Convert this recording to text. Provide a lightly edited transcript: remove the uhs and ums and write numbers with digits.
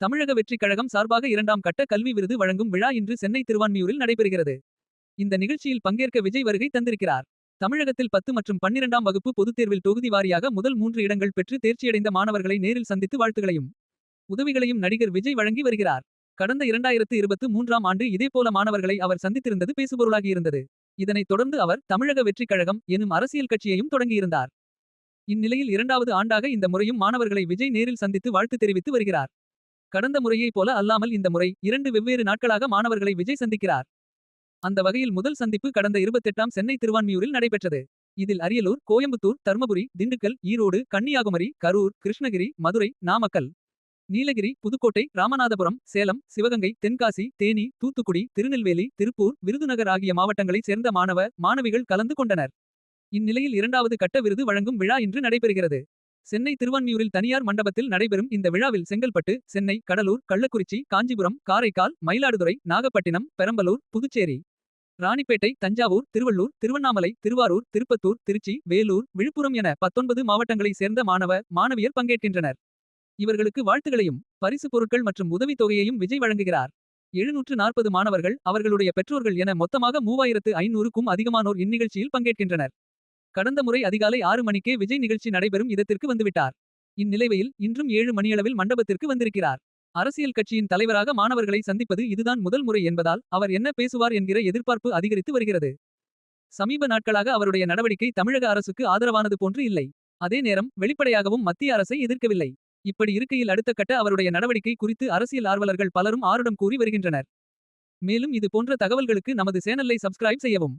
தமிழக வெற்றிக் கழகம் சார்பாக 2ஆம் கட்ட கல்வி விருது வழங்கும் விழா இன்று சென்னை திருவான்மியூரில் நடைபெறுகிறது. இந்த நிகழ்ச்சியில் பங்கேற்க விஜய் வருகை தந்திருக்கிறார். தமிழகத்தில் 10 மற்றும் 12ஆம் வகுப்பு பொதுத் தேர்வில் தொகுதி வாரியாக முதல் 3 இடங்கள் பெற்று தேர்ச்சியடைந்த மாணவர்களை நேரில் சந்தித்து வாழ்த்துகளையும் உதவிகளையும் நடிகர் விஜய் வழங்கி வருகிறார். கடந்த 2023ஆம் ஆண்டு இதேபோல மாணவர்களை அவர் சந்தித்திருந்தது பேசுபொருளாகியிருந்தது. இதனைத் தொடர்ந்து அவர் தமிழக வெற்றிக் கழகம் எனும் அரசியல் கட்சியையும் தொடங்கியிருந்தார். இந்நிலையில் 2வது ஆண்டாக இந்த முறையும் மாணவர்களை விஜய் நேரில் சந்தித்து வாழ்த்து தெரிவித்து வருகிறார். கடந்த முறையைப் போல அல்லாமல் இந்த முறை 2 வெவ்வேறு நாட்களாக மாணவர்களை விஜய் சந்திக்கிறார். அந்த வகையில் முதல் சந்திப்பு கடந்த 28ஆம் சென்னை திருவான்மியூரில் நடைபெற்றது. இதில் அரியலூர், கோயம்புத்தூர், தர்மபுரி, திண்டுக்கல், ஈரோடு, கன்னியாகுமரி, கரூர், கிருஷ்ணகிரி, மதுரை, நாமக்கல், நீலகிரி, புதுக்கோட்டை, ராமநாதபுரம், சேலம், சிவகங்கை, தென்காசி, தேனி, தூத்துக்குடி, திருநெல்வேலி, திருப்பூர், விருதுநகர் ஆகிய மாவட்டங்களைச் சேர்ந்த மாணவிகள் கலந்து கொண்டனர். இந்நிலையில் 2வது கட்ட விருது வழங்கும் விழா இன்று நடைபெறுகிறது. சென்னை திருவான்மியூரில் தனியார் மண்டபத்தில் நடைபெறும் இந்த விழாவில் செங்கல்பட்டு, சென்னை, கடலூர், கள்ளக்குறிச்சி, காஞ்சிபுரம், காரைக்கால், மயிலாடுதுறை, நாகப்பட்டினம், பெரம்பலூர், புதுச்சேரி, ராணிப்பேட்டை, தஞ்சாவூர், திருவள்ளூர், திருவண்ணாமலை, திருவாரூர், திருப்பத்தூர், திருச்சி, வேலூர், விழுப்புரம் என 19 மாவட்டங்களைச் சேர்ந்த மாணவியர் பங்கேற்கின்றனர். இவர்களுக்கு வாழ்த்துகளையும் பரிசு பொருட்கள் மற்றும் உதவித் தொகையையும் விஜய் வழங்குகிறார். 740 மாணவர்கள், அவர்களுடைய பெற்றோர்கள் என மொத்தமாக 3500க்கும் அதிகமானோர் இந்நிகழ்ச்சியில் பங்கேற்கின்றனர். கடந்த முறை அதிகாலை 6 மணிக்கே விஜய் நிகழ்ச்சி நடைபெறும் இடத்திற்கு வந்துவிட்டார். இந்நிலையில் இன்றும் 7 மணியளவில் மண்டபத்திற்கு வந்திருக்கிறார். அரசியல் கட்சியின் தலைவராக மாணவர்களை சந்திப்பது இதுதான் முதல் முறை என்பதால் அவர் என்ன பேசுவார் என்கிற எதிர்பார்ப்பு அதிகரித்து வருகிறது. சமீப நாட்களாக அவருடைய நடவடிக்கை தமிழக அரசுக்கு ஆதரவானது போன்று இல்லை. அதே நேரம் வெளிப்படையாகவும் மத்திய அரசை எதிர்க்கவில்லை. இப்படி இருக்கையில் அடுத்த கட்ட அவருடைய நடவடிக்கை குறித்து அரசியல் ஆர்வலர்கள் பலரும் ஆருடம் கூறி வருகின்றனர். மேலும் இது போன்ற தகவல்களுக்கு நமது சேனலை சப்ஸ்கிரைப் செய்யவும்.